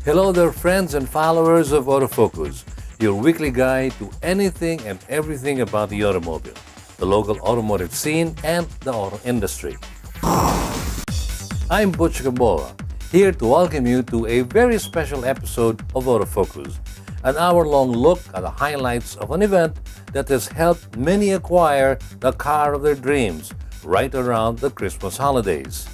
Hello there, friends and followers of Autofocus, your weekly guide to anything and everything about the automobile, the local automotive scene, and the auto industry. I'm Butch Gamboa, here to welcome you to a very special episode of Autofocus, an hour-long look at the highlights of an event that has helped many acquire the car of their dreams right around the Christmas holidays.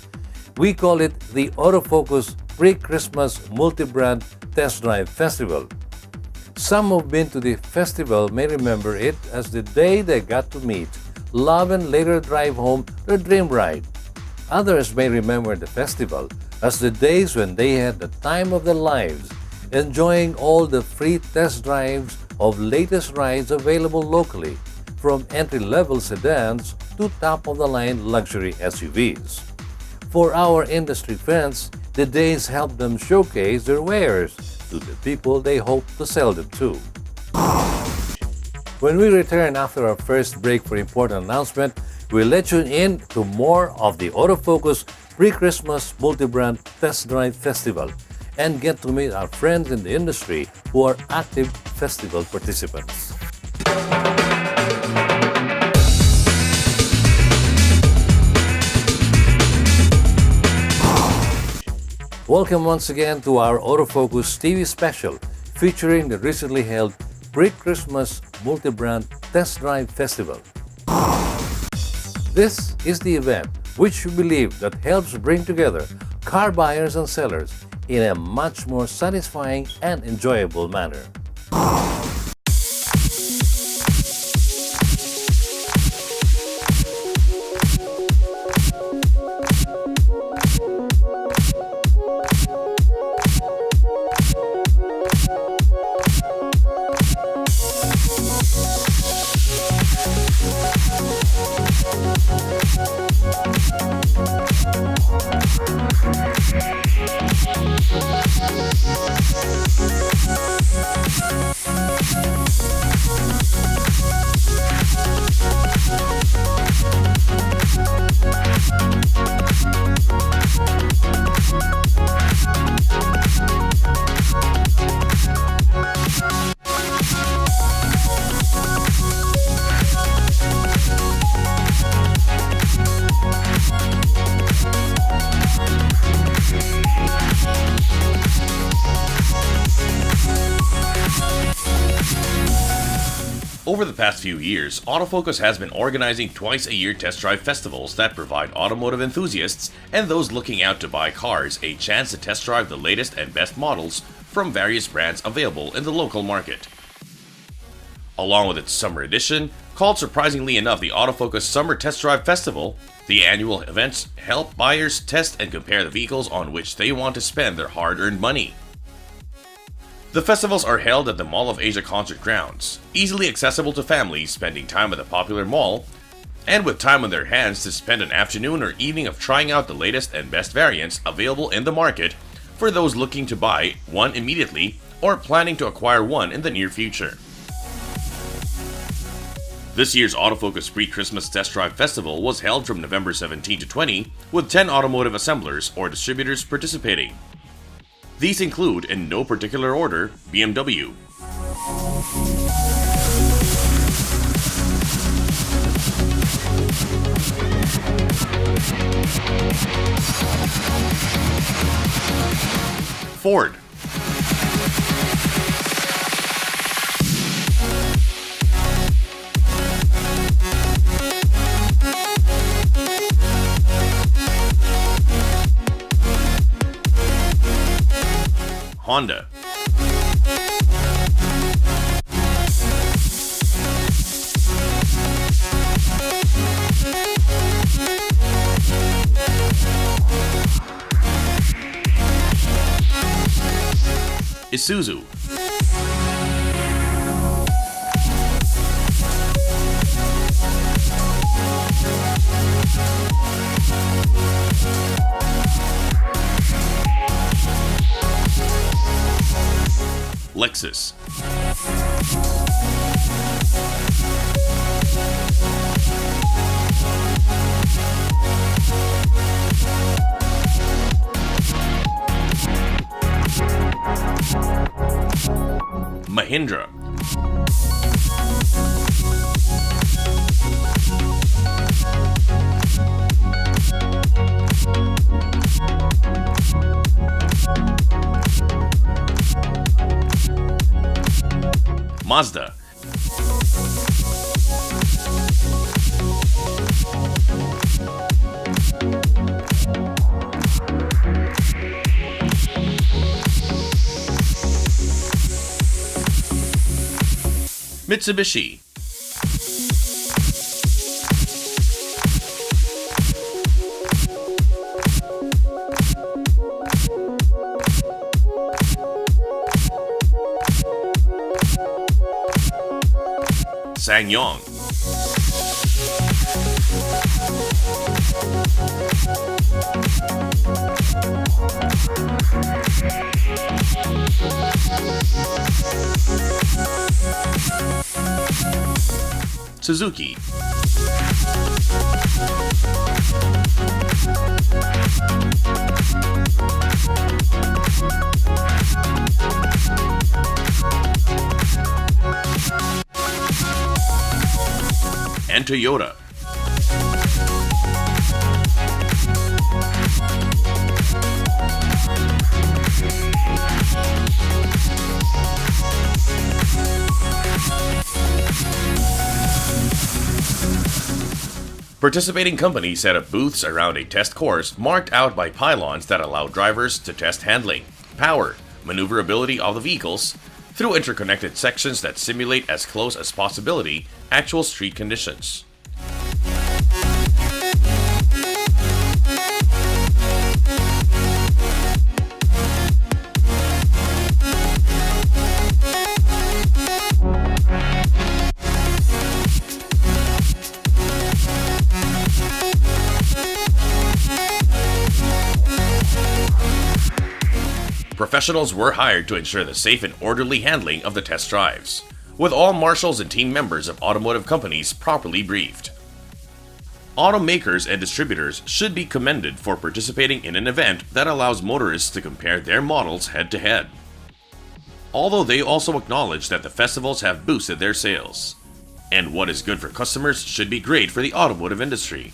We call it the Autofocus Pre-Christmas Multi-Brand Test Drive Festival. Some who've been to the festival may remember it as the day they got to meet, love, and later drive home their dream ride. Others may remember the festival as the days when they had the time of their lives, enjoying all the free test drives of latest rides available locally, from entry-level sedans to top-of-the-line luxury SUVs. For our industry friends, the days help them showcase their wares to the people they hope to sell them to. When we return after our first break for important announcement, we'll let you in to more of the Autofocus Pre-Christmas Multi-Brand Test Drive Festival and get to meet our friends in the industry who are active festival participants. Welcome once again to our Autofocus TV special featuring the recently held Pre-Christmas Multi-Brand Test Drive Festival. This is the event which we believe that helps bring together car buyers and sellers in a much more satisfying and enjoyable manner. Over the past few years, Autofocus has been organizing twice-a-year test drive festivals that provide automotive enthusiasts and those looking out to buy cars a chance to test drive the latest and best models from various brands available in the local market. Along with its summer edition, called surprisingly enough the Autofocus Summer Test Drive Festival, the annual events help buyers test and compare the vehicles on which they want to spend their hard-earned money. The festivals are held at the Mall of Asia Concert Grounds, easily accessible to families spending time at the popular mall, and with time on their hands to spend an afternoon or evening of trying out the latest and best variants available in the market for those looking to buy one immediately or planning to acquire one in the near future. This year's Autofocus Pre-Christmas Test Drive Festival was held from November 17 to 20, with 10 automotive assemblers or distributors participating. These include, in no particular order, BMW, Ford, Honda, Isuzu, Lexus, Mahindra. Mazda. Mitsubishi. SsangYong. Suzuki. And Toyota. Participating companies set up booths around a test course marked out by pylons that allow drivers to test handling, power, maneuverability of the vehicles through interconnected sections that simulate as close as possibility actual street conditions. Professionals were hired to ensure the safe and orderly handling of the test drives, with all marshals and team members of automotive companies properly briefed. Automakers and distributors should be commended for participating in an event that allows motorists to compare their models head-to-head. Although they also acknowledge that the festivals have boosted their sales, and what is good for customers should be great for the automotive industry.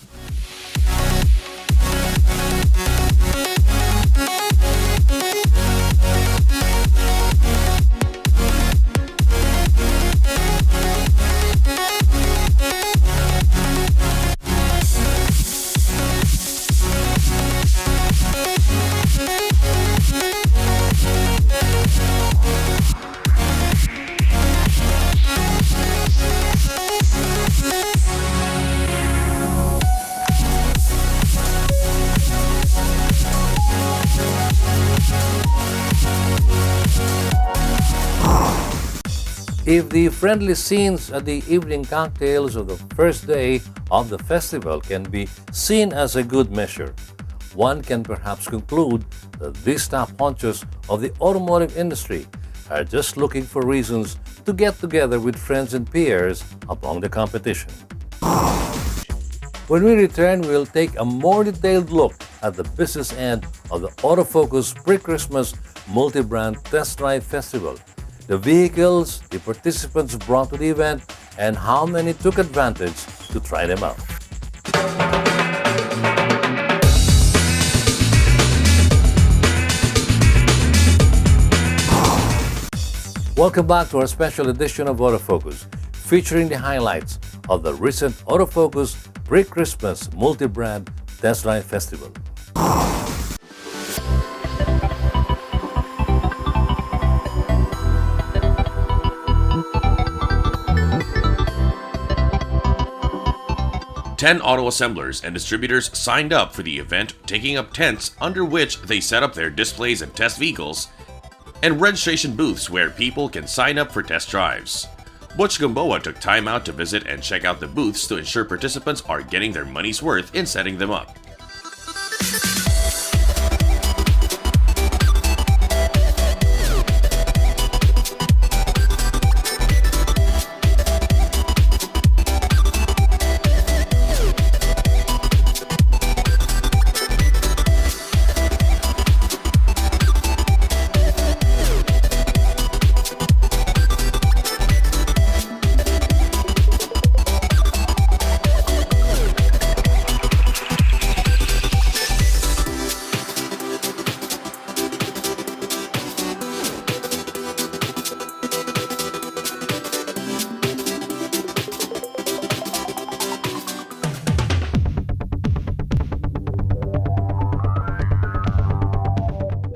If the friendly scenes at the evening cocktails of the first day of the festival can be seen as a good measure, one can perhaps conclude that these top honchos of the automotive industry are just looking for reasons to get together with friends and peers among the competition. When we return, we'll take a more detailed look at the business end of the Autofocus Pre-Christmas Multi-Brand Test Drive Festival, the vehicles the participants brought to the event, and how many took advantage to try them out. Welcome back to our special edition of Autofocus, featuring the highlights of the recent Autofocus Pre-Christmas Multi-Brand Test Drive Festival. Ten auto assemblers and distributors signed up for the event, taking up tents under which they set up their displays and test vehicles, and registration booths where people can sign up for test drives. Butch Gamboa took time out to visit and check out the booths to ensure participants are getting their money's worth in setting them up.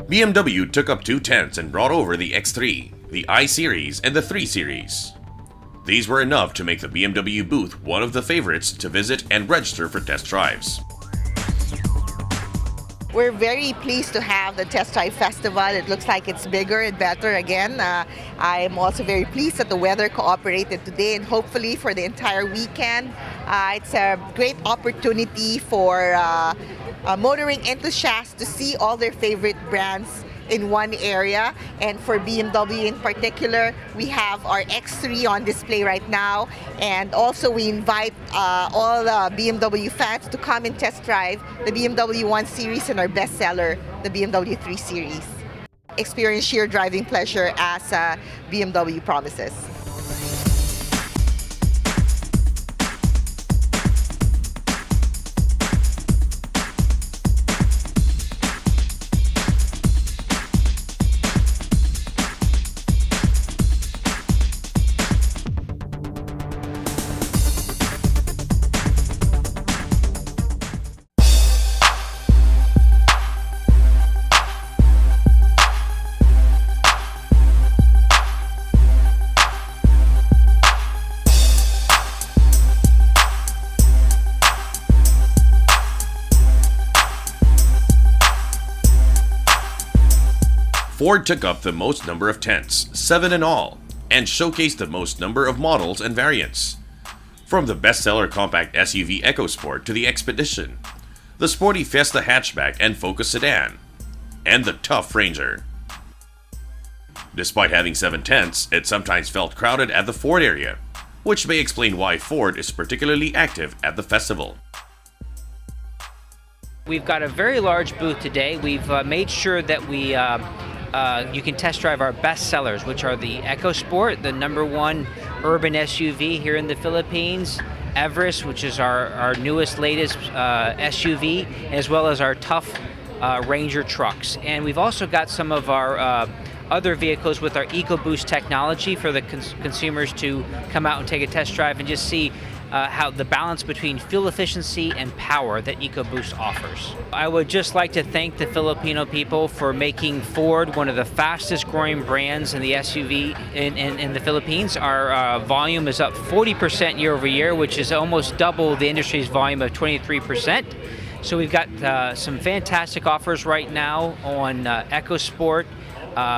BMW took up 2 tents and brought over the X3, the I Series, and the 3 Series. These were enough to make the BMW booth one of the favorites to visit and register for test drives. We're very pleased to have the Test Drive Festival. It looks like it's bigger and better again. I'm also very pleased that the weather cooperated today and hopefully for the entire weekend. It's a great opportunity for motoring enthusiasts to see all their favorite brands in one area, and for BMW in particular, we have our X3 on display right now, and also we invite all BMW fans to come and test drive the BMW 1 Series and our bestseller, the BMW 3 Series. Experience sheer driving pleasure as BMW promises. Ford took up the most number of tents, 7 in all, and showcased the most number of models and variants. From the bestseller compact SUV EcoSport to the Expedition, the sporty Fiesta hatchback and Focus sedan, and the tough Ranger. Despite having 7 tents, it sometimes felt crowded at the Ford area, which may explain why Ford is particularly active at the festival. We've got a very large booth today. We've made sure that you can test drive our best sellers, which are the EcoSport, the #1 urban SUV here in the Philippines, Everest, which is our newest, latest SUV, as well as our tough Ranger trucks. And we've also got some of our other vehicles with our EcoBoost technology for the consumers to come out and take a test drive and just see how the balance between fuel efficiency and power that EcoBoost offers. I would just like to thank the Filipino people for making Ford one of the fastest growing brands in the SUV in the Philippines. Our volume is up 40% year over year, which is almost double the industry's volume of 23%. So we've got some fantastic offers right now on EcoSport.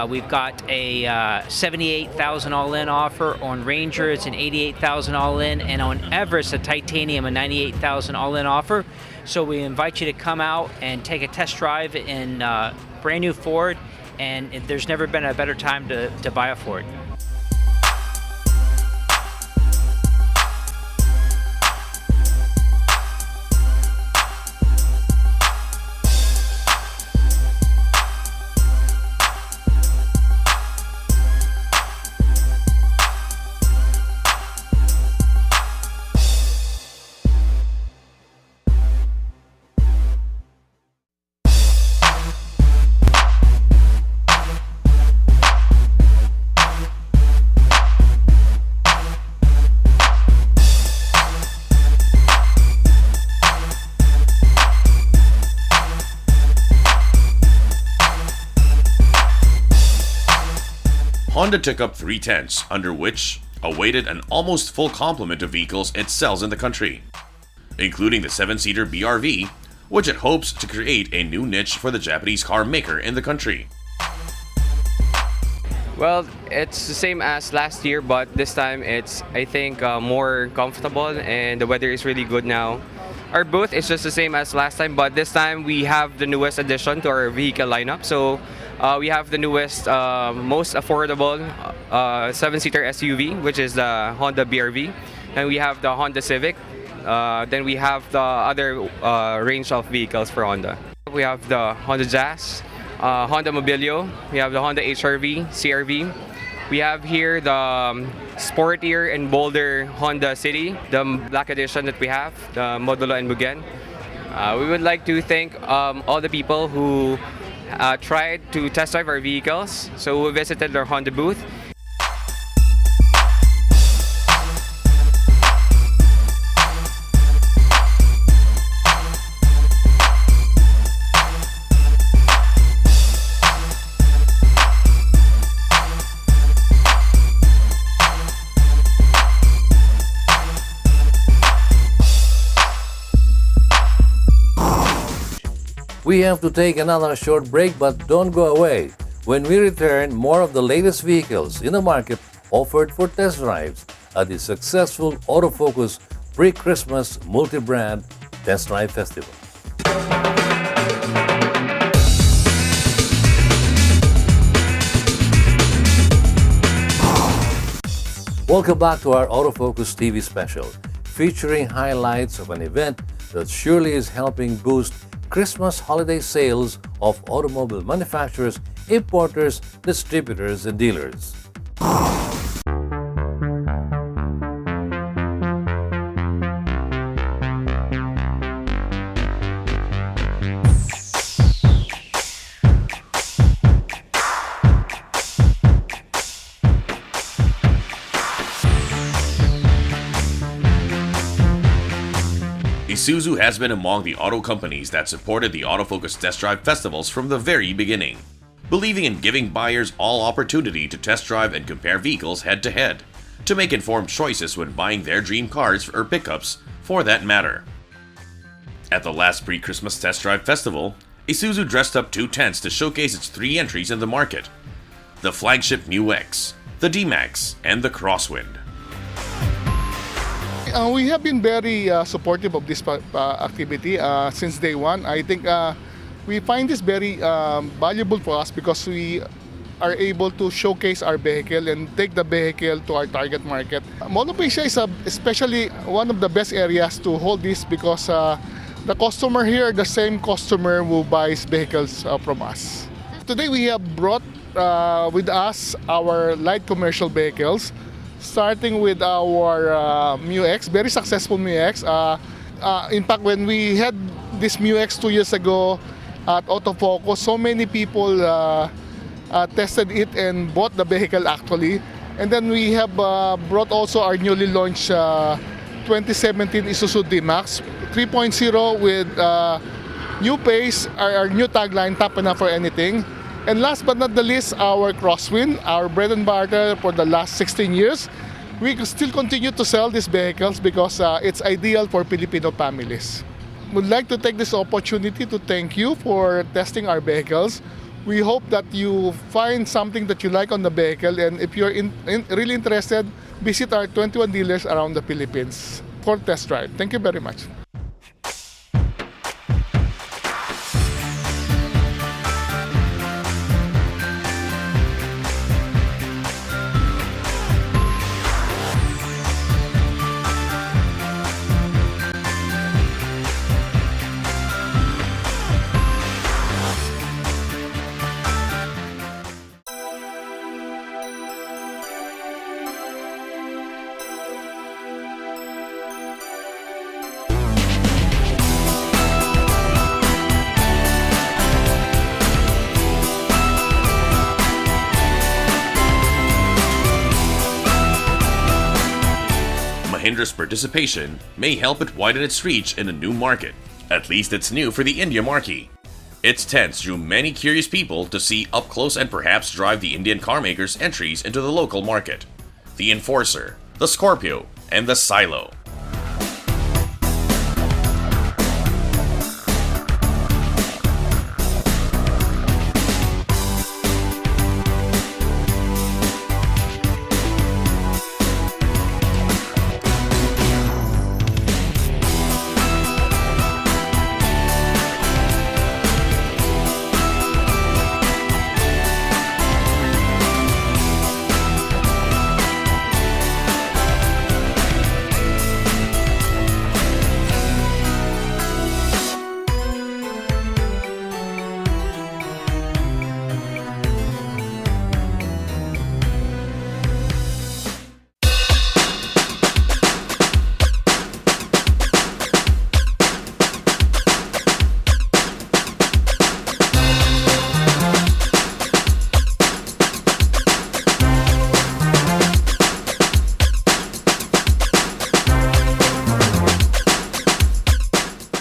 We've got a $78,000 all-in offer. On Ranger, it's an $88,000 all-in, and on Everest, a titanium, a $98,000 all-in offer. So we invite you to come out and take a test drive in brand new Ford, and there's never been a better time to buy a Ford. Honda took up 3 tents, under which awaited an almost full complement of vehicles it sells in the country, including the 7-seater BRV, which it hopes to create a new niche for the Japanese car maker in the country. Well, it's the same as last year, but this time it's, I think, more comfortable and the weather is really good now. Our booth is just the same as last time, but this time we have the newest addition to our vehicle lineup. So we have the newest, most affordable 7-seater SUV, which is the Honda BRV. And we have the Honda Civic. Then we have the other range of vehicles for Honda. We have the Honda Jazz, Honda Mobilio. We have the Honda HRV, CRV. We have here the sportier and bolder Honda City, the black edition that we have, the Modulo and Mugen. We would like to thank all the people who tried to test drive our vehicles. So we visited our Honda booth. We have to take another short break, but don't go away. When we return, more of the latest vehicles in the market offered for test drives at the successful Autofocus pre-Christmas multi-brand test drive festival. Welcome back to our Autofocus TV special, featuring highlights of an event that surely is helping boost Christmas holiday sales of automobile manufacturers, importers, distributors, and dealers. Isuzu has been among the auto companies that supported the Autofocus test drive festivals from the very beginning, believing in giving buyers all opportunity to test drive and compare vehicles head-to-head, to make informed choices when buying their dream cars or pickups, for that matter. At the last pre-Christmas test drive festival, Isuzu dressed up two tents to showcase its three entries in the market: the flagship Mu X, the D-Max, and the Crosswind. We have been very supportive of this activity since day one. I think we find this very valuable for us because we are able to showcase our vehicle and take the vehicle to our target market. Mall of Asia is especially one of the best areas to hold this because the customer here are the same customer who buys vehicles from us. Today we have brought with us our light commercial vehicles, starting with our Mu X, very successful Mu X. In fact, when we had this Mu X 2 years ago at Autofocus, so many people tested it and bought the vehicle actually. And then we have brought also our newly launched 2017 Isuzu D-Max 3.0 with new pace, our new tagline, "Top enough for anything." And last but not the least, our Crosswind, our bread and butter for the last 16 years. We still continue to sell these vehicles because it's ideal for Filipino families. We'd like to take this opportunity to thank you for testing our vehicles. We hope that you find something that you like on the vehicle, and if you're really interested, visit our 21 dealers around the Philippines for test drive. Thank you very much. Mahindra's participation may help it widen its reach in a new market. At least it's new for the India marquee. Its tents drew many curious people to see up close and perhaps drive the Indian carmakers' entries into the local market: the Enforcer, the Scorpio, and the Silo.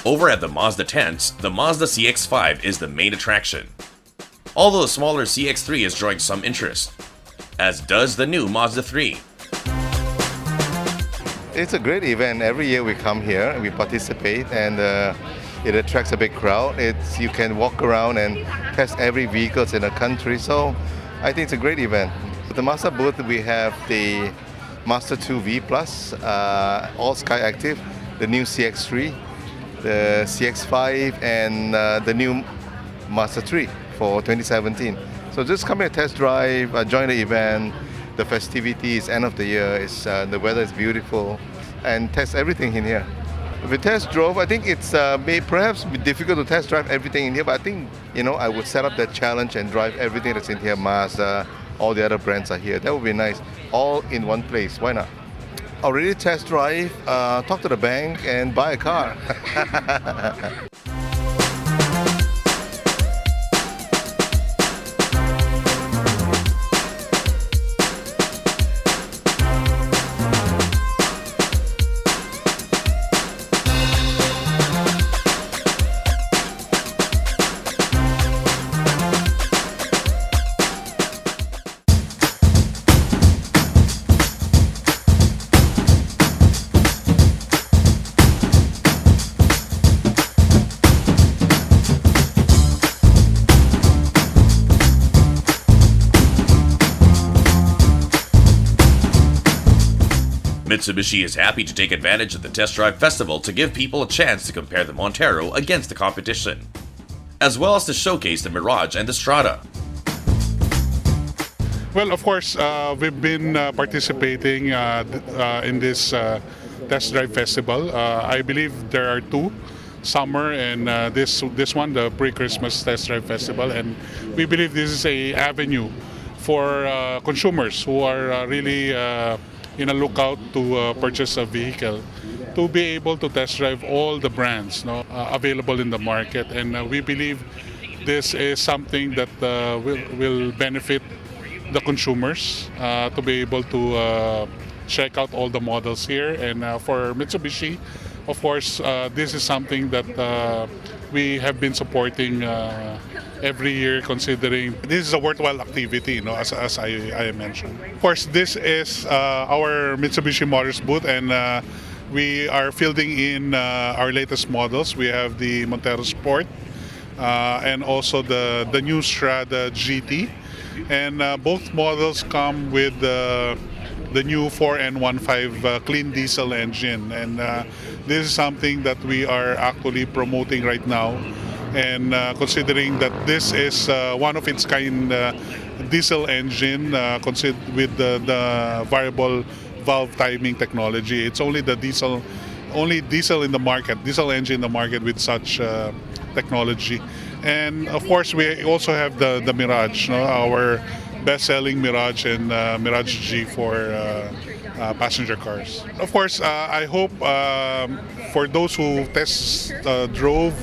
Over at the Mazda tents, the Mazda CX-5 is the main attraction, although the smaller CX-3 is drawing some interest, as does the new Mazda 3. It's a great event. Every year we come here, we participate, and It attracts a big crowd. You can walk around and test every vehicles in the country. So I think it's a great event. At the Mazda booth, we have the Mazda 2 V Plus, all Sky Active, the new CX-3, the CX-5, and the new Mazda 3 for 2017. So just come here, test drive, join the event. The festivities, end of the year, the weather is beautiful, and test everything in here. If you test drove, I think it's may perhaps be difficult to test drive everything in here, but I think, I would set up that challenge and drive everything that's in here. Mazda, all the other brands are here. That would be nice. All in one place. Why not? Already test drive, talk to the bank, and buy a car. Mitsubishi is happy to take advantage of the Test Drive Festival to give people a chance to compare the Montero against the competition, as well as to showcase the Mirage and the Strada. Well, of course, we've been participating in this Test Drive Festival. I believe there are two, summer and this one, the pre-Christmas Test Drive Festival, and we believe this is a avenue for consumers who are really in a lookout to purchase a vehicle, to be able to test drive all the brands available in the market. And we believe this is something that will benefit the consumers to be able to check out all the models here. And for Mitsubishi, of course, this is something that we have been supporting every year, considering this is a worthwhile activity, as I mentioned. Of course, this is our Mitsubishi Motors booth, and we are fielding in our latest models. We have the Montero Sport and also the new Strada GT, and both models come with the new 4N15 clean diesel engine, and this is something that we are actually promoting right now. And considering that this is one of its kind diesel engine with the variable valve timing technology, it's only the diesel in the market, diesel engine in the market with such technology. And of course, we also have the Mirage, our best-selling Mirage and Mirage G for passenger cars. Of course, I hope for those who test drove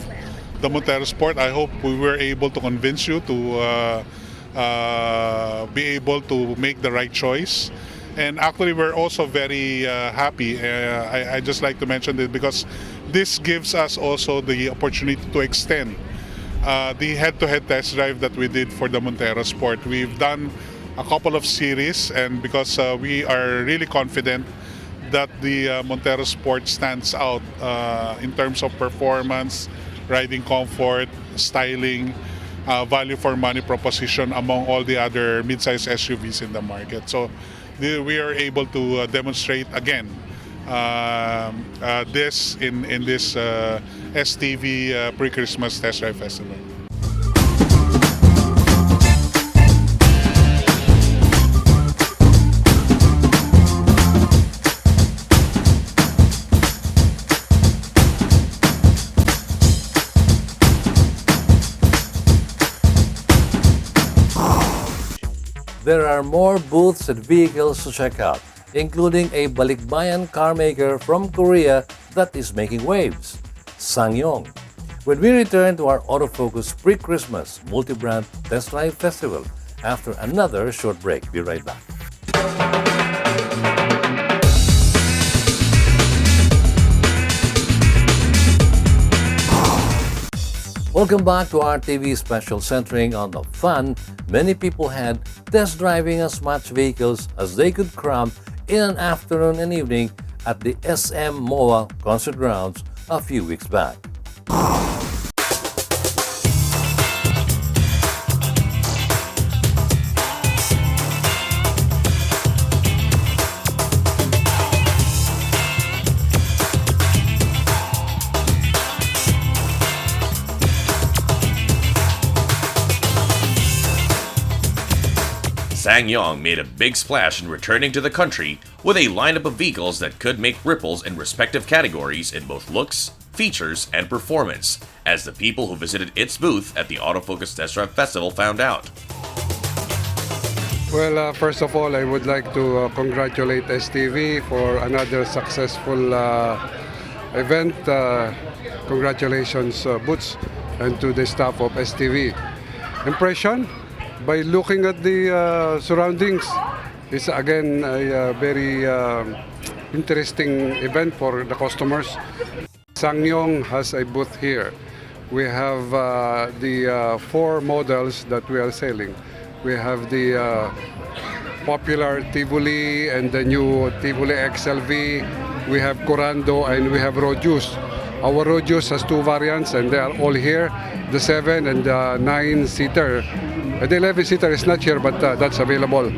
the Montero Sport, I hope we were able to convince you to be able to make the right choice. And actually, we're also very happy. I just like to mention this because this gives us also the opportunity to extend the head-to-head test drive that we did for the Montero Sport. We've done a couple of series, and because we are really confident that the Montero Sport stands out in terms of performance, riding comfort, styling, value for money proposition among all the other mid-size SUVs in the market. So we are able to demonstrate again this in this STV pre-Christmas Test Drive Festival. There are more booths and vehicles to check out, including a balikbayan car maker from Korea that is making waves, SsangYong. When we return to our Autofocus pre-Christmas multi-brand test drive festival after another short break. Be right back. Welcome back to our TV special centering on the fun many people had test driving as much vehicles as they could cram in an afternoon and evening at the SM MOA concert grounds a few weeks back. SsangYong made a big splash in returning to the country with a lineup of vehicles that could make ripples in respective categories in both looks, features, and performance, as the people who visited its booth at the Autofocus Test Drive Festival found out. Well, first of all, I would like to congratulate STV for another successful event. Congratulations, Boots, and to the staff of STV. Impression? By looking at the surroundings, it's again a very interesting event for the customers. SsangYong has a booth here. We have the 4 models that we are selling. We have the popular Tivoli and the new Tivoli XLV. We have Corando and we have Rodius. Our Rodius has 2 variants and they are all here. The 7 and the 9-seater. The 11-seater is not here, but that's available.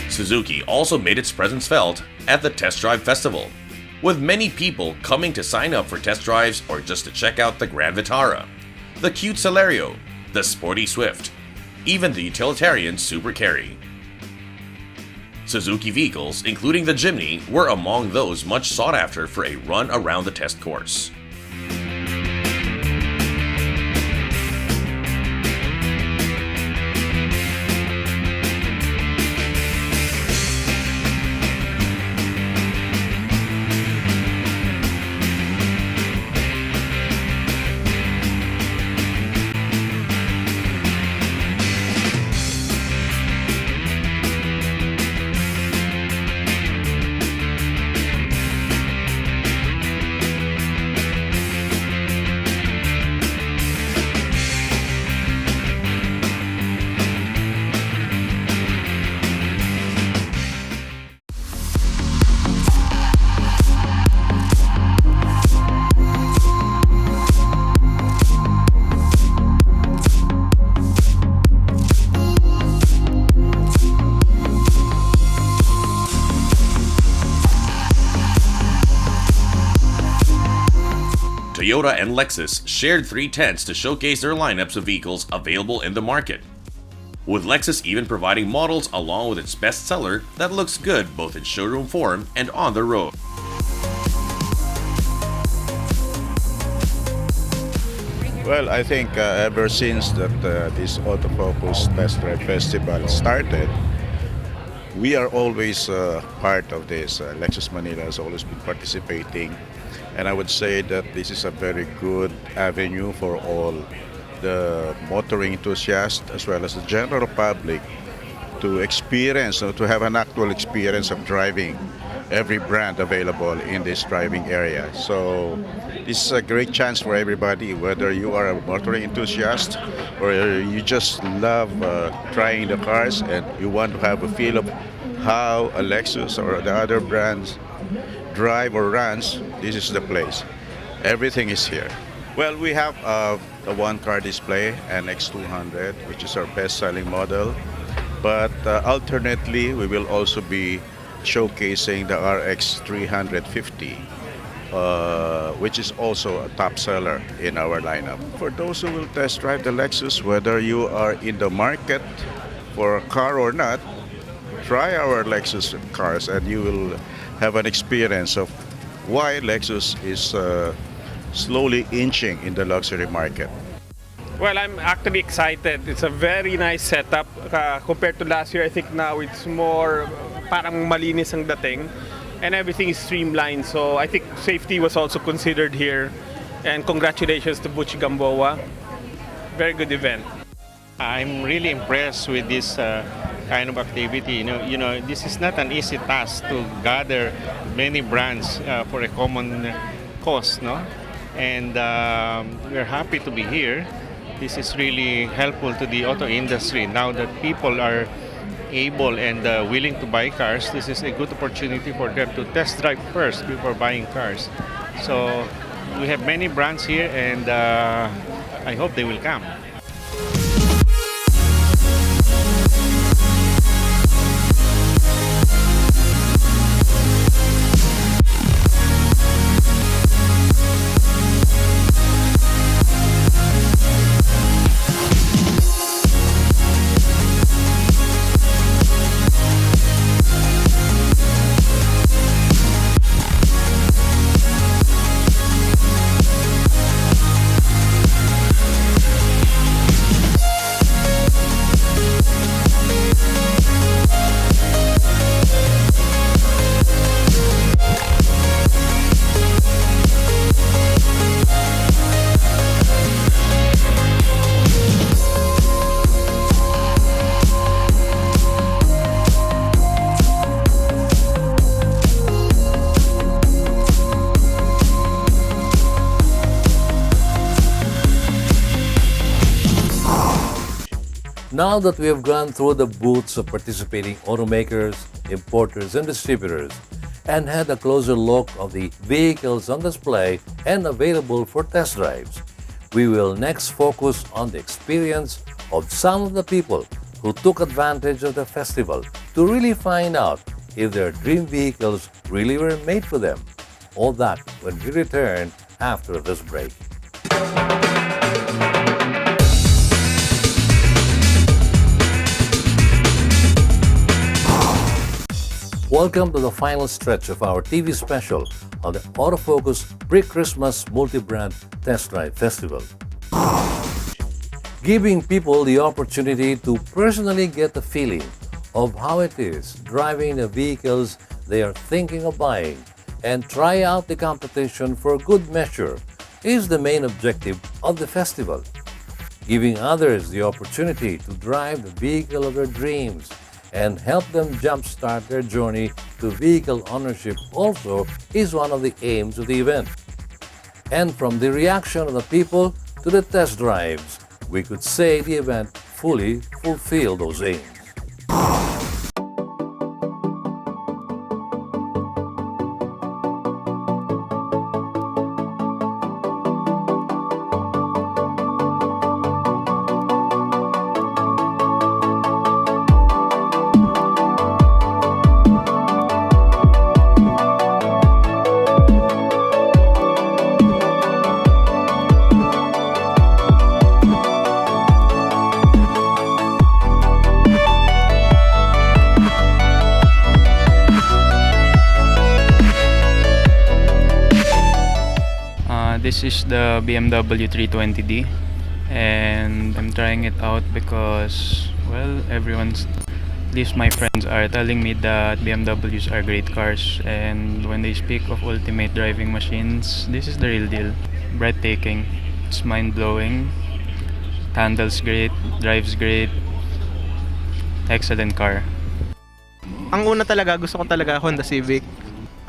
Suzuki also made its presence felt at the Test Drive Festival, with many people coming to sign up for test drives or just to check out the Grand Vitara, the cute Celerio, the sporty Swift, even the utilitarian Super Carry. Suzuki vehicles, including the Jimny, were among those much sought after for a run around the test course. Toyota and Lexus shared 3 tents to showcase their lineups of vehicles available in the market, with Lexus even providing models along with its bestseller that looks good both in showroom form and on the road. Well, I think ever since that this Autofocus Test Drive Festival started, we are always part of this. Lexus Manila has always been participating. And I would say that this is a very good avenue for all the motoring enthusiasts as well as the general public to experience, to have an actual experience of driving every brand available in this driving area. So this is a great chance for everybody, whether you are a motoring enthusiast or you just love trying the cars and you want to have a feel of how a Lexus or the other brands drive or runs. This is the place. Everything is here. Well, we have the one-car display, NX200, which is our best-selling model. But alternately, we will also be showcasing the RX350, which is also a top seller in our lineup. For those who will test drive the Lexus, whether you are in the market for a car or not, try our Lexus cars and you will have an experience of why Lexus is slowly inching in the luxury market. Well, I'm actually excited. It's a very nice setup. Compared to last year, I think now it's more parang malinis ang dating. And everything is streamlined. So I think safety was also considered here. And congratulations to Butch Gamboa. Very good event. I'm really impressed with this kind of activity. This is not an easy task to gather many brands for a common cause, no? And we're happy to be here. This is really helpful to the auto industry now that people are able and willing to buy cars. This is a good opportunity for them to test drive first before buying cars. So we have many brands here, and I hope they will come. Now that we have gone through the booths of participating automakers, importers, and distributors, and had a closer look of the vehicles on display and available for test drives, we will next focus on the experience of some of the people who took advantage of the festival to really find out if their dream vehicles really were made for them. All that when we return after this break. Welcome to the final stretch of our TV special on the Autofocus Pre-Christmas Multi-Brand Test Drive Festival. Giving people the opportunity to personally get the feeling of how it is driving the vehicles they are thinking of buying and try out the competition for good measure is the main objective of the festival. Giving others the opportunity to drive the vehicle of their dreams and help them jumpstart their journey to vehicle ownership also is one of the aims of the event. And from the reaction of the people to the test drives, we could say the event fully fulfilled those aims. This is the BMW 320D, and I'm trying it out because, well, at least my friends are telling me that BMWs are great cars, and when they speak of ultimate driving machines, this is the real deal. Breathtaking, it's mind-blowing, handles great, drives great, excellent car. Ang una talaga, gusto ko talaga Honda Civic.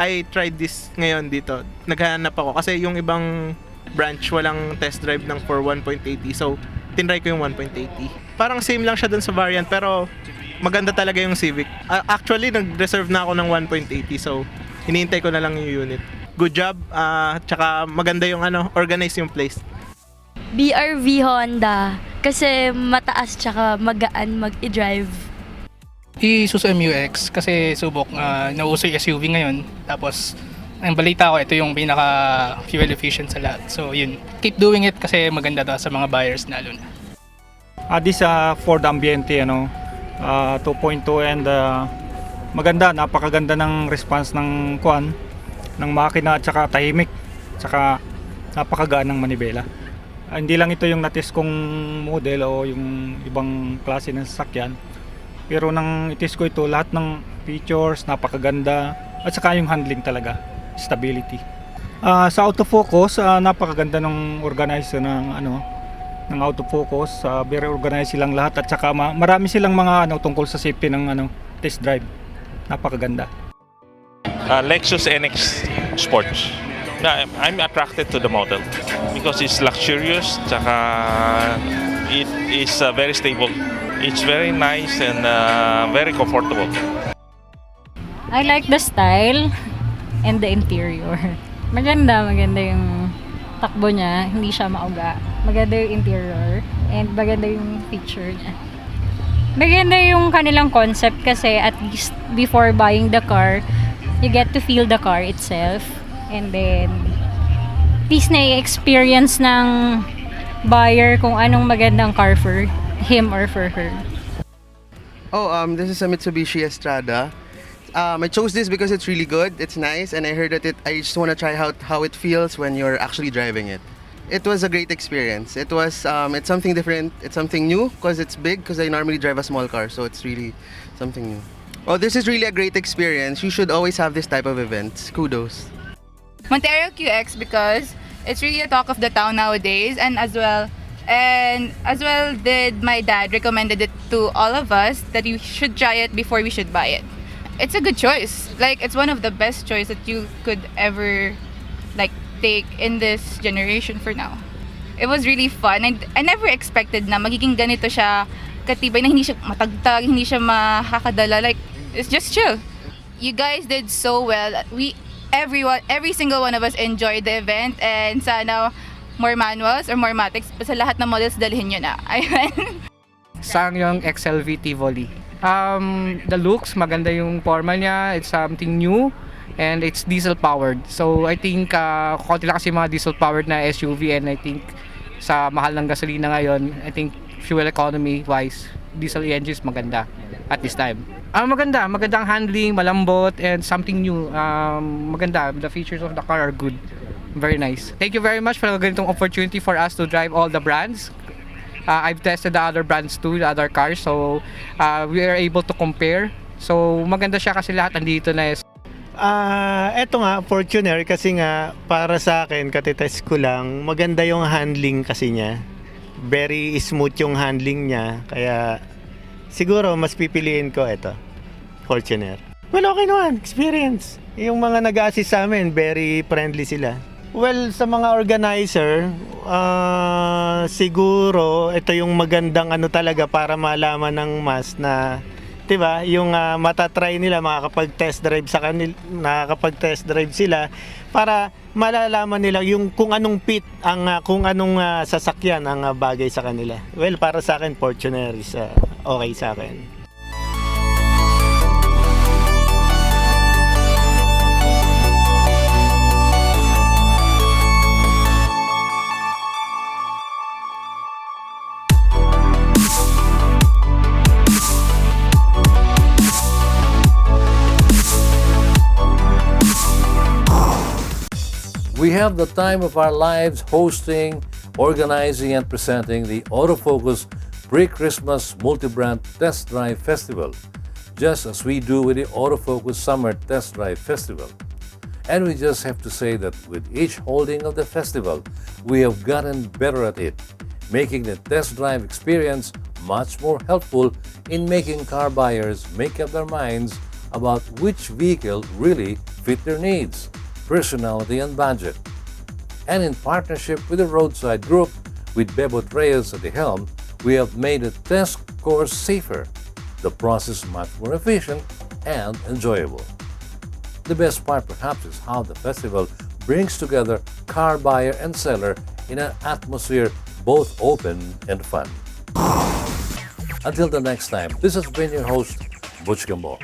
I tried this ngayon dito. Naghahanap ako kasi yung ibang branch walang test drive ng for 1.80. So, tinry ko yung 1.80. Parang same lang siya dun sa variant pero maganda talaga yung Civic. Actually, nag-reserve na ako ng 1.80. So, hinihintay ko na lang yung unit. Good job. Tsaka maganda yung organize yung place. BRV Honda kasi mataas tsaka magaan mag-i-drive. Isuzu MU-X kasi subok nauso yung SUV ngayon. Tapos ang balita ko ito yung pinaka fuel efficient sa lahat. So yun, keep doing it kasi maganda to sa mga buyers lalo na. This Ford Ambiente 2.2 and maganda, napakaganda ng response ng makina at saka tahimik. Tsaka napakagaan ng manibela. Hindi lang ito yung natest kong model o yung ibang klase ng sasakyan. Pero nang itest ko ito, lahat ng features, napakaganda. At saka yung handling talaga, stability. Sa autofocus, napakaganda ng organizer ng autofocus. Very organized silang lahat. At saka marami silang mga tungkol sa safety ng test drive. Napakaganda. Lexus NX Sports. I'm attracted to the model because it's luxurious, tsaka it is very stable. It's very nice and very comfortable. I like the style and the interior. Maganda yung takbo niya, hindi siya mauga. Maganda yung interior and maganda yung feature niya. Maganda yung kanilang concept kasi at least before buying the car, you get to feel the car itself. And then, at least na-experience ng buyer kung anong magandang car for him or for her. This is a Mitsubishi Estrada. I chose this because it's really good, it's nice, and I heard that I just want to try out how it feels when you're actually driving it. It was a great experience. It's something different, it's something new because it's big, because I normally drive a small car, so it's really something new. Oh, this is really a great experience. You should always have this type of events. Kudos. Montero QX because it's really a talk of the town nowadays, and as well did my dad recommended it to all of us that you should try it before we should buy it. It's a good choice. Like, it's one of the best choice that you could ever take in this generation for now. It was really fun, and I never expected na magiging ganito siya katibay, na hindi siya matagtag, hindi siya makakadala. Like, it's just chill. You guys did so well. Every single one of us enjoyed the event, and sana more manuals or more matics sa lahat ng models dalhin nyo na. Sangyong XLV Tivoli. The looks, maganda yung forma niya. It's something new and it's diesel powered. So I think konti lang kasi mga diesel powered na SUV, and I think sa mahal ng gasolina ngayon, I think fuel economy wise, diesel engines maganda at this time. Magandang handling, malambot, and something new. Maganda, the features of the car are good. Very nice. Thank you very much for ganitong opportunity for us to drive all the brands. I've tested the other brands too, the other cars, so we are able to compare. So maganda siya kasi lahat andito na. Eto nga, Fortuner, kasi nga para sa akin, katitest ko lang, maganda yung handling kasi niya. Very smooth yung handling niya, kaya siguro mas pipiliin ko ito, Fortuner. Well, okay naman, experience. Yung mga nag-assist sa amin, very friendly sila. Well, sa mga organizer, siguro ito yung magandang talaga para malaman ng mas na, 'di ba? Yung matatry nila, makakapag-test drive sa kanila, nakakapag-test drive sila para malalaman nila yung kung anong fit kung anong sasakyan ang bagay sa kanila. Well, para sa akin, Fortuner is okay sa akin. We have the time of our lives hosting, organizing, and presenting the Autofocus Pre-Christmas Multi-Brand Test Drive Festival, just as we do with the Autofocus Summer Test Drive Festival. And we just have to say that with each holding of the festival, we have gotten better at it, making the test drive experience much more helpful in making car buyers make up their minds about which vehicle really fit their needs, personality, and budget. And in partnership with the Roadside Group, with Bebo Reyes at the helm, we have made the test course safer, the process much more efficient and enjoyable. The best part perhaps is how the festival brings together car buyer and seller in an atmosphere both open and fun. Until the next time, this has been your host, Butch Gambo.